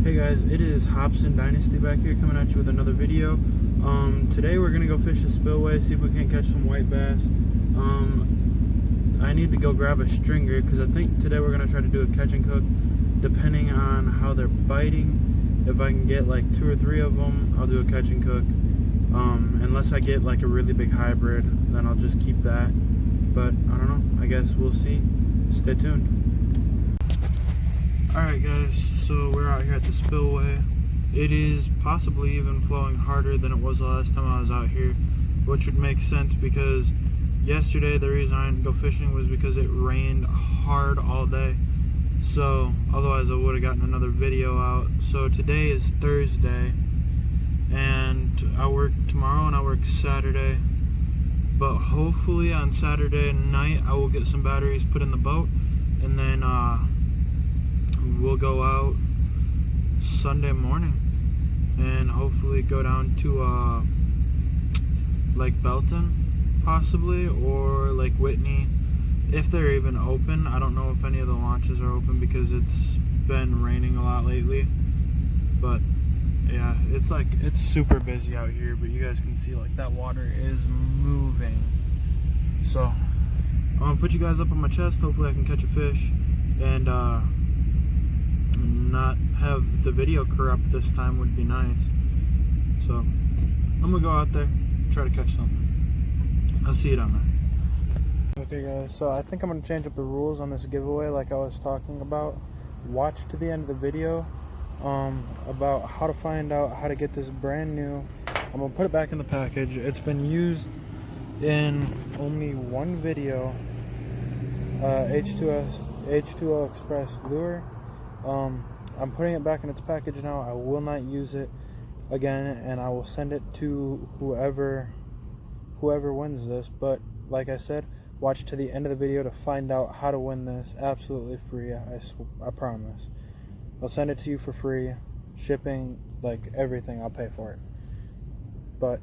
Hey guys, it is Hobson Dynasty back here coming at you with another video. Today we're gonna go fish the spillway, see if we can't catch some white bass. I need to go grab a stringer because I think today we're gonna try to do a catch and cook, depending on how they're biting. If I can get like 2 or 3 of them, I'll do a catch and cook. Unless I get like a really big hybrid, then I'll just keep that. But I don't know. I guess we'll see. Stay tuned. Alright guys, so we're out here at the spillway. It is possibly even flowing harder than it was the last time I was out here, which would make sense because yesterday the reason I didn't go fishing was because it rained hard all day. So otherwise I would have gotten another video out. So today is Thursday and I work tomorrow and I work Saturday. But hopefully on Saturday night I will get some batteries put in the boat, and then we'll go out Sunday morning and hopefully go down to Lake Belton possibly, or Lake Whitney if they're even open. I don't know if any of the launches are open because it's been raining a lot lately, but yeah, it's super busy out here. But you guys can see like that water is moving. So I'm gonna put you guys up on my chest. Hopefully I can catch a fish and not have the video corrupt this time would be nice. So I'm gonna go out there, try to catch something. I'll see you down there. Okay guys, so I think I'm gonna change up the rules on this giveaway like I was talking about. Watch to the end of the video about how to find out how to get this brand new. I'm gonna put it back in the package. It's been used in only one video, H2O Express lure. I'm putting it back in its package now. I will not use it again, and I will send it to whoever wins this. But like I said, watch to the end of the video to find out how to win this absolutely free. I promise. I'll send it to you for free. Shipping, like everything, I'll pay for it. But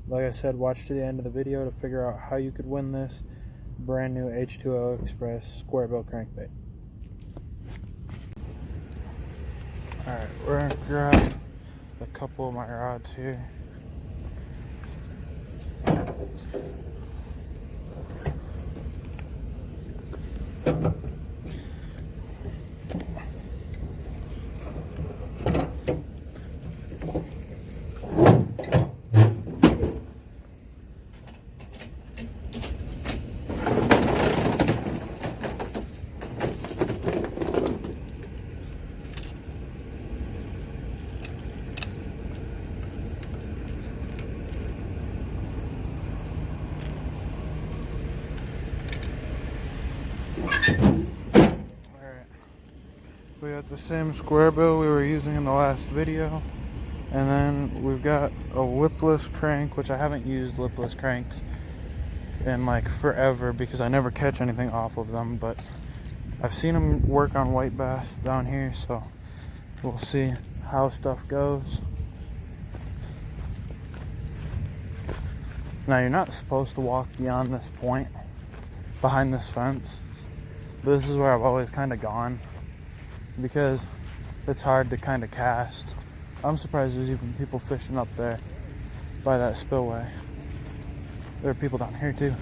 like I said, watch to the end of the video to figure out how you could win this brand new H2O Express square bill crankbait. Alright, we're gonna grab a couple of my rods here. Alright, we got the same square bill we were using in the last video, and then we've got a lipless crank, which I haven't used lipless cranks in like forever because I never catch anything off of them, but I've seen them work on white bass down here, so we'll see how stuff goes. Now, you're not supposed to walk beyond this point behind this fence, but this is where I've always kind of gone because it's hard to kind of cast. I'm surprised there's even people fishing up there by that spillway. There are people down here too.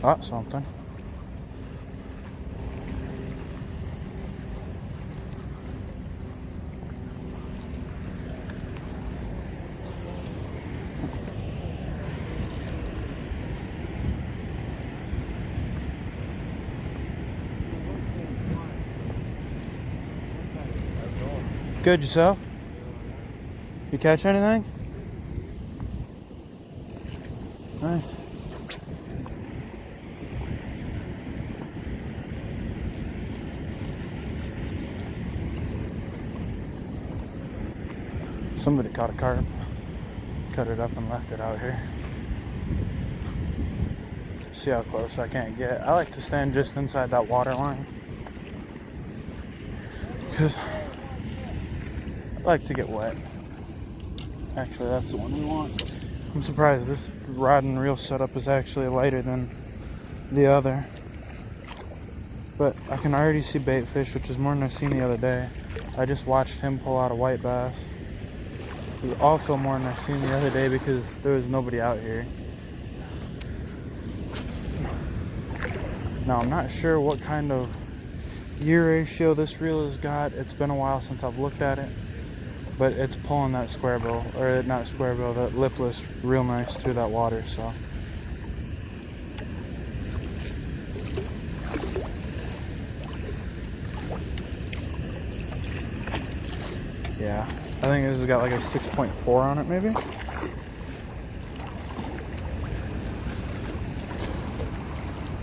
Caught something. Good, yourself? You catch anything? Nice. Somebody caught a carp, cut it up and left it out here. See how close I can't get. I like to stand just inside that water line because like to get wet. Actually, that's the one we want. I'm surprised this rod and reel setup is actually lighter than the other. But I can already see bait fish, which is more than I seen the other day. I just watched him pull out a white bass. It was also more than I seen the other day because there was nobody out here. Now, I'm not sure what kind of year ratio this reel has got. It's been a while since I've looked at it. But it's pulling that square bill, or not square bill, that lipless real nice through that water, so. Yeah, I think this has got like a 6.4 on it, maybe.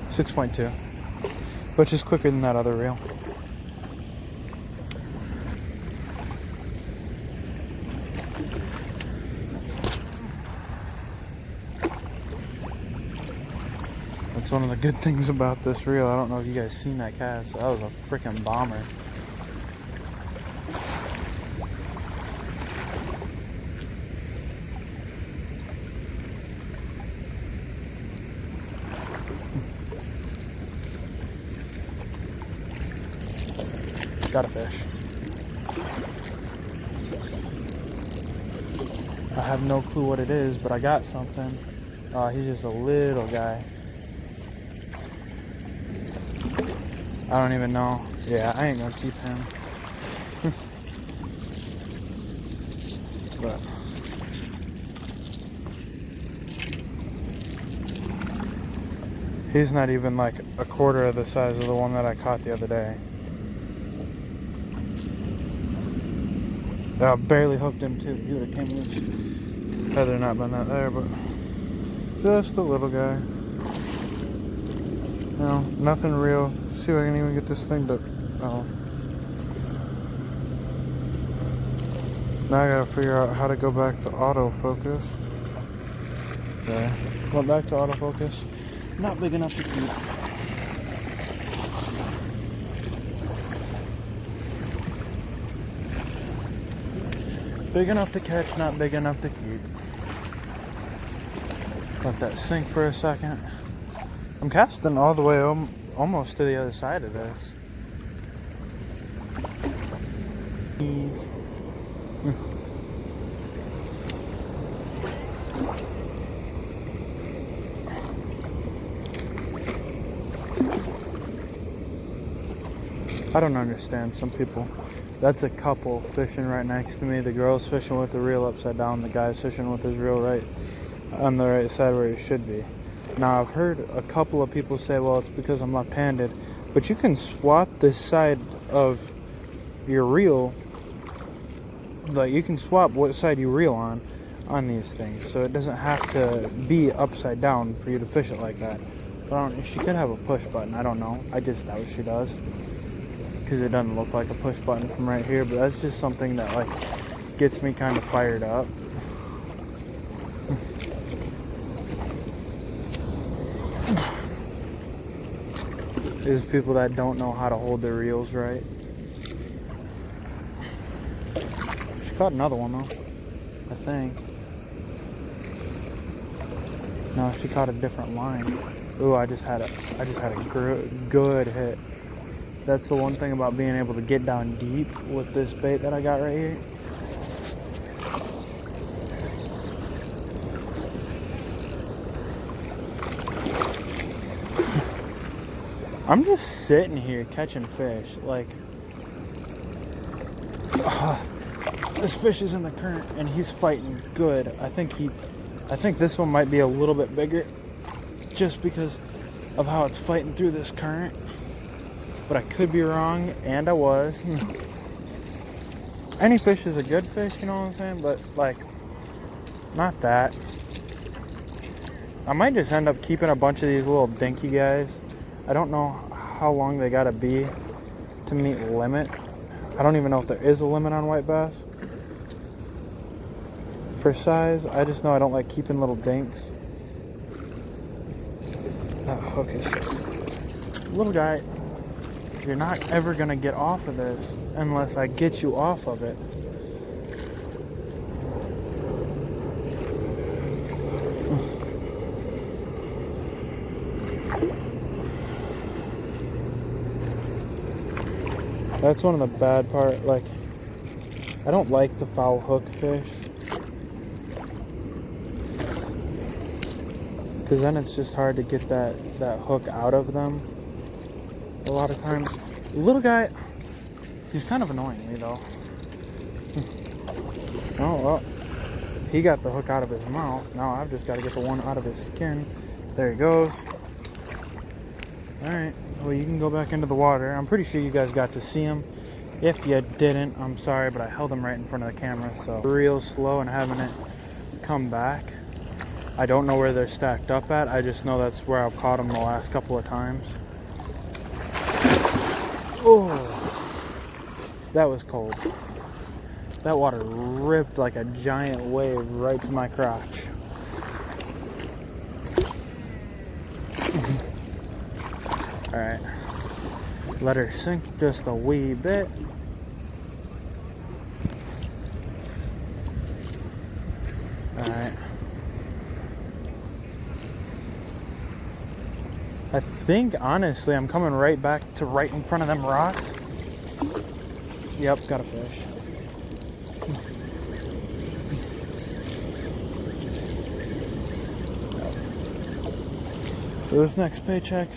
.2, which is quicker than that other reel. That's one of the good things about this reel. I don't know if you guys seen that cast. That was a freaking bomber. Got a fish. I have no clue what it is, but I got something. He's just a little guy. I don't even know. Yeah, I ain't gonna keep him. But he's not even like a quarter of the size of the one that I caught the other day. I barely hooked him too. He would have came loose. Had there not been that there, but just a little guy. You know, nothing real. See if I can even get this thing to. Oh. Now I gotta figure out how to go back to autofocus. Okay. Went back to autofocus. Not big enough to keep. Big enough to catch, not big enough to keep. Let that sink for a second. I'm casting all the way almost to the other side of this. I don't understand some people. That's a couple fishing right next to me. The girl's fishing with the reel upside down. The guy's fishing with his reel right on the right side where he should be. Now, I've heard a couple of people say, well, it's because I'm left-handed. But you can swap this side of your reel. Like, you can swap what side you reel on these things. So it doesn't have to be upside down for you to fish it like that. But she could have a push button. I don't know. I just doubt she does. Because it doesn't look like a push button from right here. But that's just something that, like, gets me kind of fired up. Is people that don't know how to hold their reels right. She caught another one though, I think. No, she caught a different line. Ooh, I just had a good hit. That's the one thing about being able to get down deep with this bait that I got right here. I'm just sitting here catching fish, like, this fish is in the current and he's fighting good. I think this one might be a little bit bigger just because of how it's fighting through this current, but I could be wrong, and I was. Any fish is a good fish, you know what I'm saying, but like, not that. I might just end up keeping a bunch of these little dinky guys. I don't know how long they gotta be to meet limit. I don't even know if there is a limit on white bass for size. I just know I don't like keeping little dinks. That hook is little guy. You're not ever gonna get off of this unless I get you off of it. That's one of the bad part. Like, I don't like to foul hook fish, because then it's just hard to get that hook out of them a lot of times. Little guy, he's kind of annoying me though. Oh, well, he got the hook out of his mouth. Now I've just got to get the one out of his skin. There he goes. Alright, well, you can go back into the water. I'm pretty sure you guys got to see him. If you didn't, I'm sorry, but I held him right in front of the camera, so real slow and having it come back. I don't know where they're stacked up at. I just know that's where I've caught them the last couple of times. Oh, that was cold. That water ripped like a giant wave right to my crotch. Alright, let her sink just a wee bit. Alright. I think, honestly, I'm coming right back to right in front of them rocks. Yep, got a fish. So this next paycheck,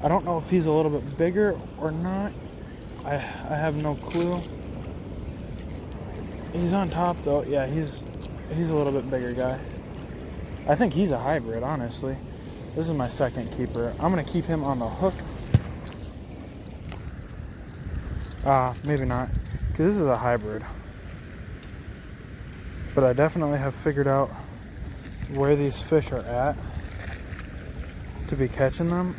I don't know if he's a little bit bigger or not. I have no clue. He's on top though. Yeah, he's a little bit bigger guy. I think he's a hybrid, honestly. This is my second keeper. I'm gonna keep him on the hook. Maybe not, because this is a hybrid. But I definitely have figured out where these fish are at to be catching them.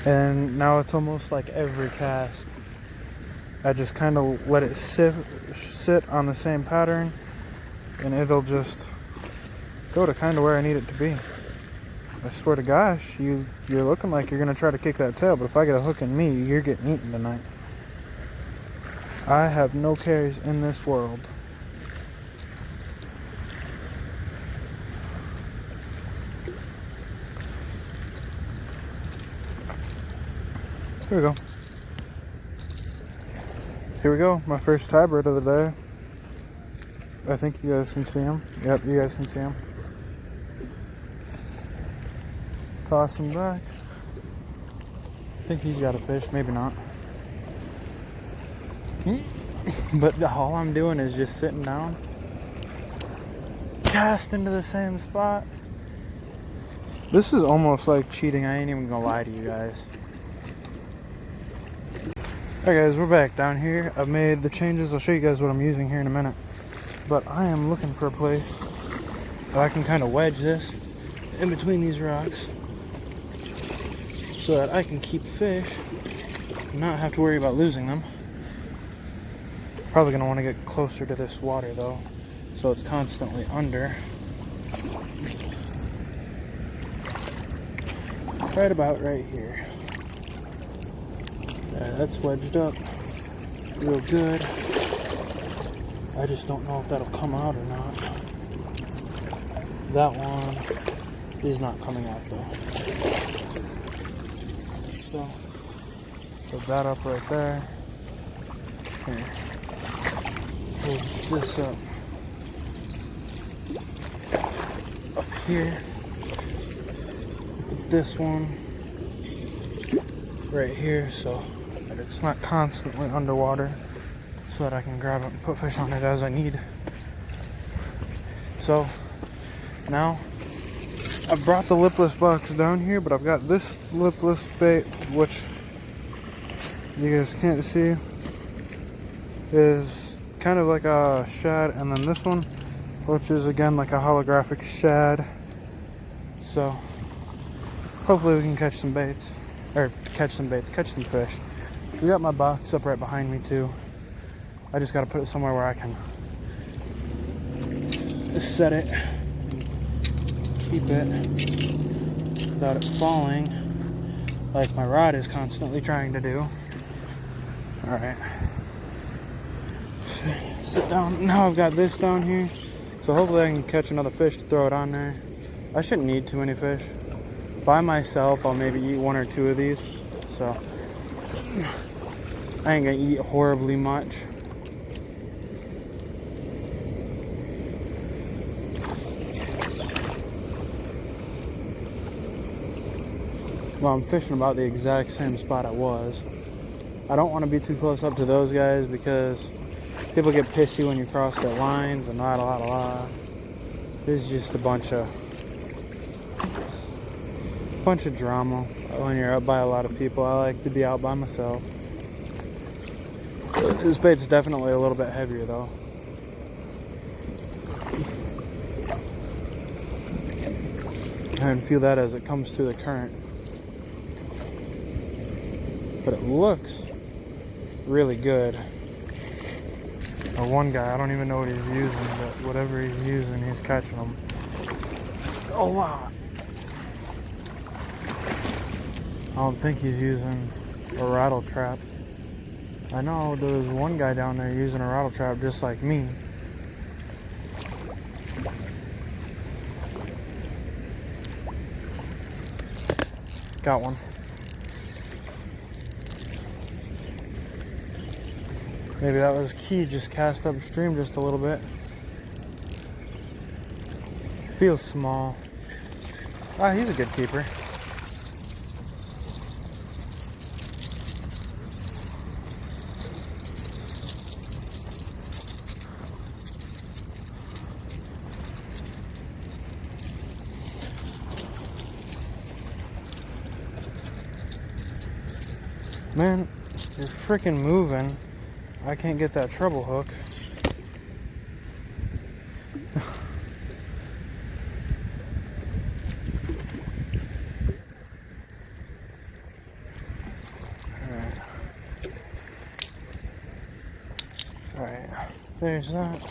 And now it's almost like every cast, I just kind of let it sit on the same pattern, and it'll just go to kind of where I need it to be. I swear to gosh, you're looking like you're going to try to kick that tail, but if I get a hook in me, you're getting eaten tonight. I have no cares in this world. Here we go. Here we go, my first hybrid of the day. I think you guys can see him. Yep, you guys can see him. Toss him back. I think he's got a fish, maybe not. But all I'm doing is just sitting down, cast into the same spot. This is almost like cheating, I ain't even gonna lie to you guys. Alright guys, we're back down here. I've made the changes. I'll show you guys what I'm using here in a minute. But I am looking for a place that I can kind of wedge this in between these rocks so that I can keep fish and not have to worry about losing them. Probably going to want to get closer to this water though, so it's constantly under. Right about right here. That's wedged up real good. I just don't know if that'll come out or not. That one is not coming out though. So set that up right there. Here. Hold this up here. Put this one right here so that it's not constantly underwater, so that I can grab it and put fish on it as I need. So now I've brought the lipless box down here, but I've got this lipless bait, which you guys can't see, is kind of like a shad, and then this one, which is again like a holographic shad. So hopefully we can catch some baits, or catch some fish. We got my box up right behind me too. I just got to put it somewhere where I can set it, keep it without it falling like my rod is constantly trying to do. Alright, sit down. Now I've got this down here, so hopefully I can catch another fish to throw it on there. I shouldn't need too many fish, By myself, I'll maybe eat 1 or 2 of these. So I ain't gonna eat horribly much. Well, I'm fishing about the exact same spot I was. I don't want to be too close up to those guys because people get pissy when you cross their lines and la. This is just a bunch of drama when you're up by a lot of people. I like to be out by myself. This bait's definitely a little bit heavier though. I can feel that as it comes through the current. But it looks really good. Or one guy, I don't even know what he's using, but whatever he's using, he's catching them. Oh wow. I don't think he's using a rattle trap. I know there's one guy down there using a rattle trap just like me. Got one. Maybe that was key, just cast upstream just a little bit. Feels small. Ah, he's a good keeper. Man, you're freaking moving. I can't get that treble hook. Alright, there's that.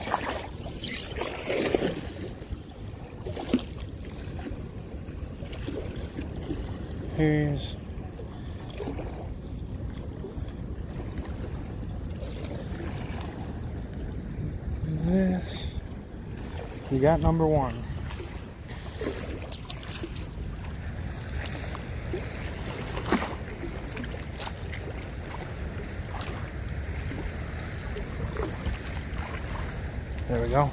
Here's this. You got number 1. There we go.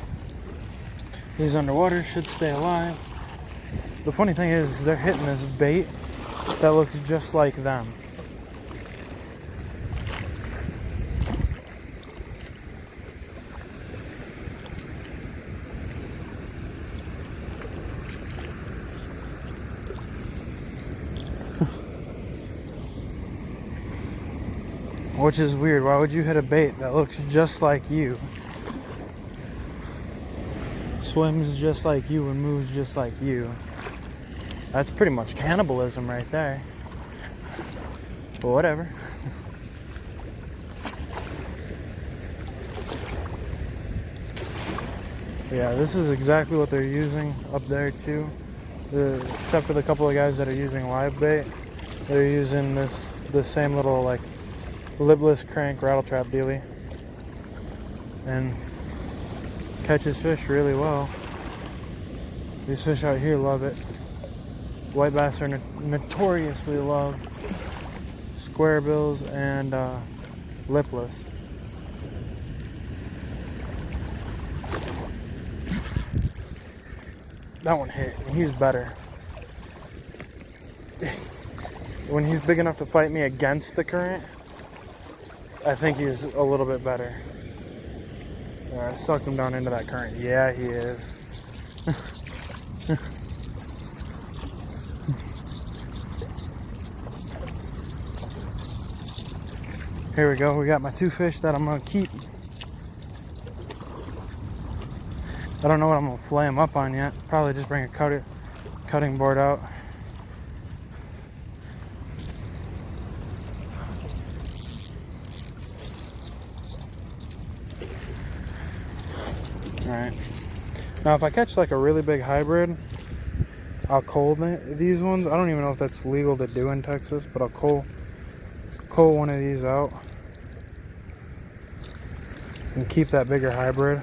He's underwater, should stay alive. The funny thing is they're hitting this bait that looks just like them. Which is weird. Why would you hit a bait that looks just like you? Swims just like you and moves just like you. That's pretty much cannibalism right there. But whatever. Yeah, this is exactly what they're using up there too. Except for the couple of guys that are using live bait, they're using the same little like lipless crank rattle trap dealie, and catches fish really well. These fish out here love it. White bass are notoriously love square bills and lipless. That one hit. He's better. When he's big enough to fight me against the current, I think he's a little bit better. I sucked him down into that current. Yeah, he is. Here we go. We got my 2 fish that I'm going to keep. I don't know what I'm going to flay them up on yet. Probably just bring a cutting board out. Alright. Now if I catch like a really big hybrid, I'll cull these ones. I don't even know if that's legal to do in Texas, but I'll cull one of these out and keep that bigger hybrid.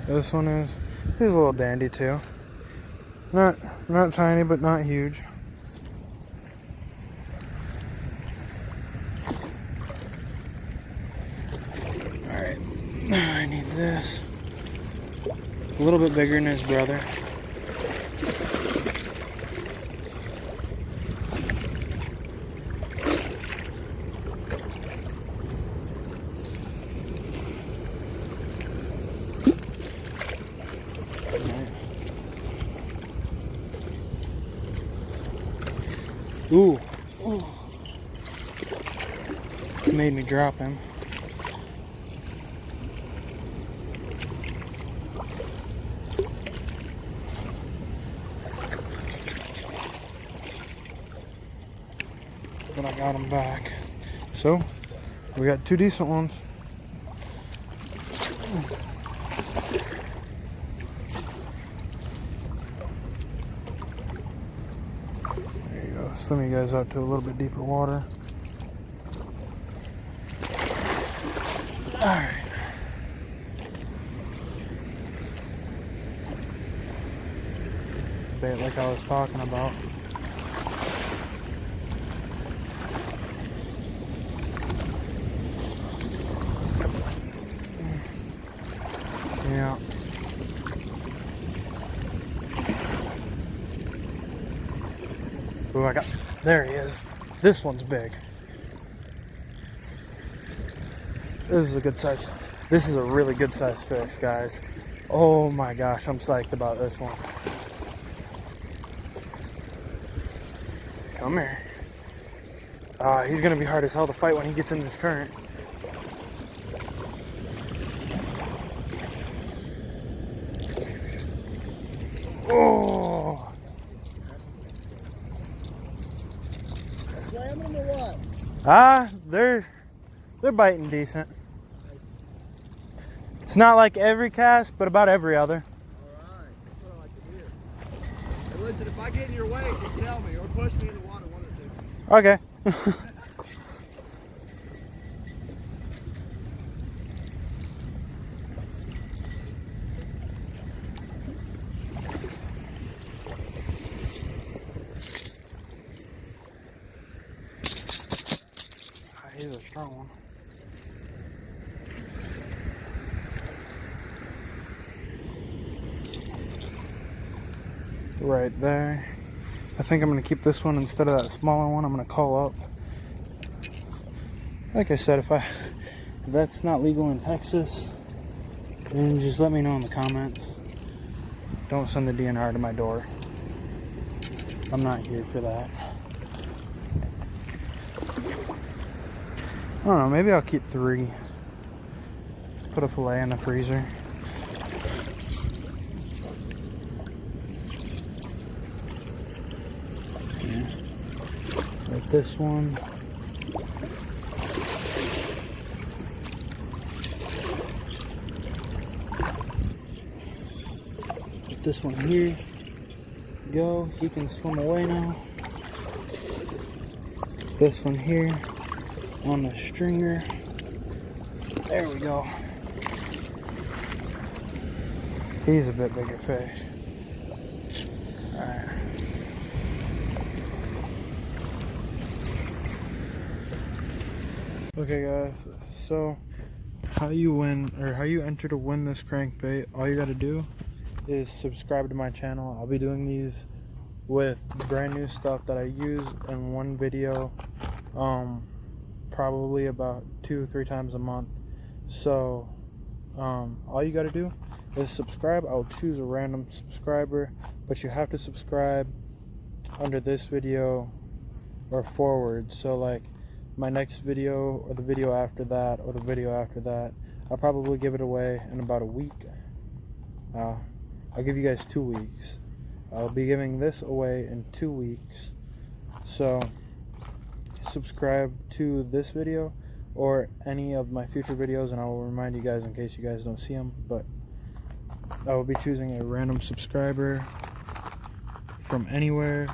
This one is, he's a little dandy too. Not tiny, but not huge. Alright, I need this. A little bit bigger than his brother. Ooh. Ooh. Made me drop him. But I got him back. So, we got two decent ones. There you go. Swim you guys out to a little bit deeper water. Alright. Bait like I was talking about. Yeah. Ooh, I got, there he is. This one's big. This is a good size. This is a really good size fish, guys. Oh my gosh, I'm psyched about this one. Come here. He's gonna be hard as hell to fight when he gets in this current. Oh! Slamming them or what? They're biting decent. It's not like every cast, but about every other. Alright, that's what I like to hear. Hey, listen, if I get in your way, just tell me or push me in the water, one or two. Okay. He's a strong one. Right there. I think I'm going to keep this one instead of that smaller one. I'm going to call up. Like I said, if that's not legal in Texas, then just let me know in the comments. Don't send the DNR to my door. I'm not here for that. I don't know, maybe I'll keep 3. Put a fillet in the freezer. Yeah. Like this one. Put this one here. Go, he can swim away now. This one here. On the stringer. There we go. He's a bit bigger fish. Alright. Okay guys, so how you enter to win this crankbait, all you gotta do is subscribe to my channel. I'll be doing these with brand new stuff that I use in one video. Probably about 2-3 times a month. So all you got to do is subscribe. I'll choose a random subscriber, but you have to subscribe under this video or forward. So like my next video or the video after that or the video after that, I'll probably give it away in about a week. I'll give you guys 2 weeks. I'll be giving this away in 2 weeks. So subscribe to this video or any of my future videos and I will remind you guys in case you guys don't see them. But I will be choosing a random subscriber from anywhere,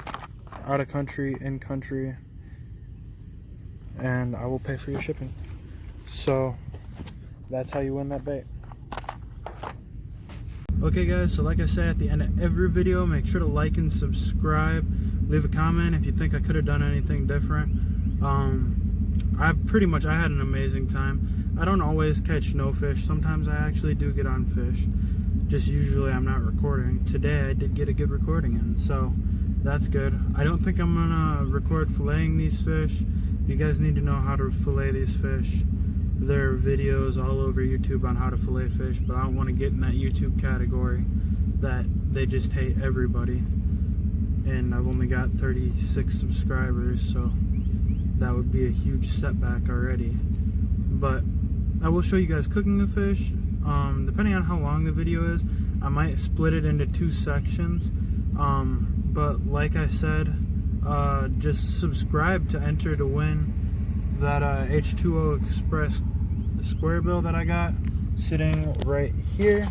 out of country, in country, and I will pay for your shipping. So that's how you win that bait. Okay guys, so like I say at the end of every video, make sure to like and subscribe. Leave a comment if you think I could have done anything different. I had an amazing time. I don't always catch no fish. Sometimes I actually do get on fish. Just usually I'm not recording. Today I did get a good recording in, so that's good. I don't think I'm gonna record filleting these fish. If you guys need to know how to fillet these fish, there are videos all over YouTube on how to fillet fish, but I don't want to get in that YouTube category that they just hate everybody. And I've only got 36 subscribers, so that would be a huge setback already. But I will show you guys cooking the fish. Depending on how long the video is, I might split it into 2 sections. But like I said, just subscribe to enter to win that H2O Express square bill that I got sitting right here.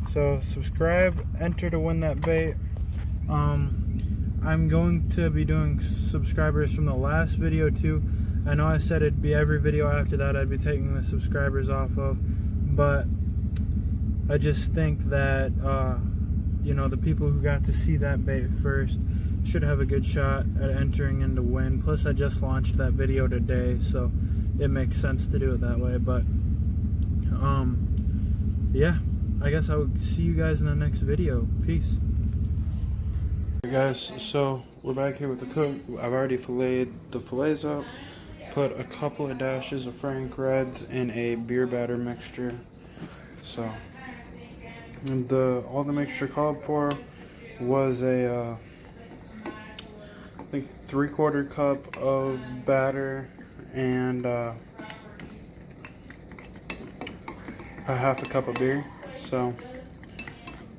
So subscribe, enter to win that bait. I'm going to be doing subscribers from the last video too. I know I said it'd be every video after that I'd be taking the subscribers off of, but I just think that you know, the people who got to see that bait first should have a good shot at entering into win. Plus I just launched that video today, so it makes sense to do it that way. But yeah, I guess I will see you guys in the next video. Peace. Hey guys, so we're back here with the cook. I've already filleted the fillets up, put a couple of dashes of Frank Reds in a beer batter mixture. So all the mixture called for was a I think 3/4 cup of batter and a 1/2 cup of beer. So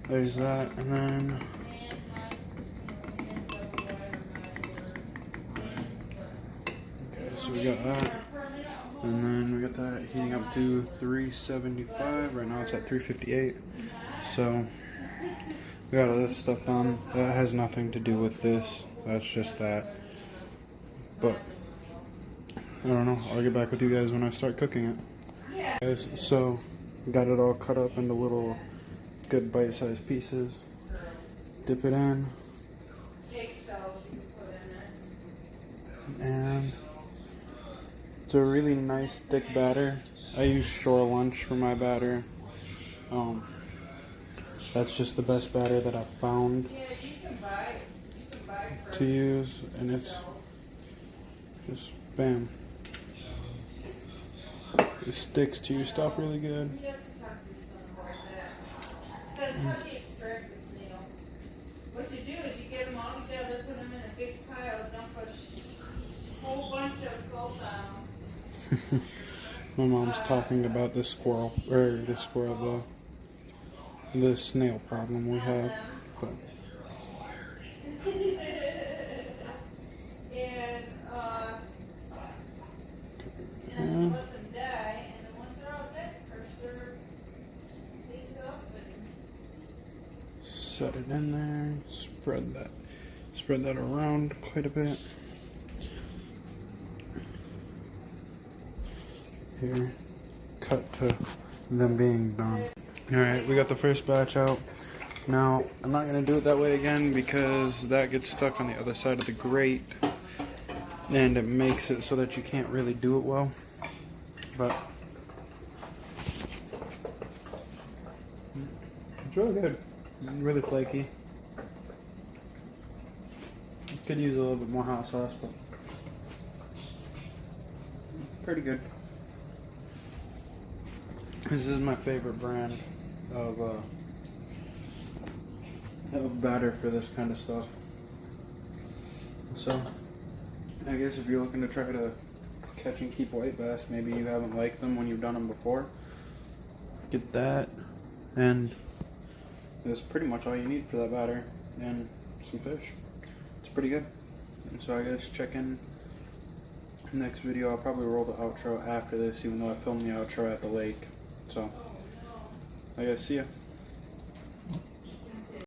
there's that, and then okay, so we got that, and then we got that heating up to 375. Right now it's at 358. So we got all this stuff on. That has nothing to do with this. That's just that. But I don't know. I'll get back with you guys when I start cooking it. Guys, so got it all cut up into little good bite-sized pieces. Dip it in. And it's a really nice thick batter. I use Shore Lunch for my batter. That's just the best batter that I've found to use, and it's just bam. It sticks to your stuff really good. What you do is you get them all together, put them in a big pile, dump a whole bunch of salt on them. My mom's talking about the snail problem we have. But and let them die, and then once they're all dead, first they're cleaned up and set it in there, spread that around quite a bit. Here, cut to them being done. Alright, we got the first batch out. Now, I'm not going to do it that way again because that gets stuck on the other side of the grate and it makes it so that you can't really do it well. But it's really good. Really flaky. Could use a little bit more hot sauce, but pretty good. This is my favorite brand of batter for this kind of stuff. So I guess if you're looking to try to catch and keep white bass, maybe you haven't liked them when you've done them before, get that, and that's pretty much all you need for that batter and some fish. It's pretty good. And so I guess check in next video. I'll probably roll the outro after this, even though I filmed the outro at the lake. So I guess see ya.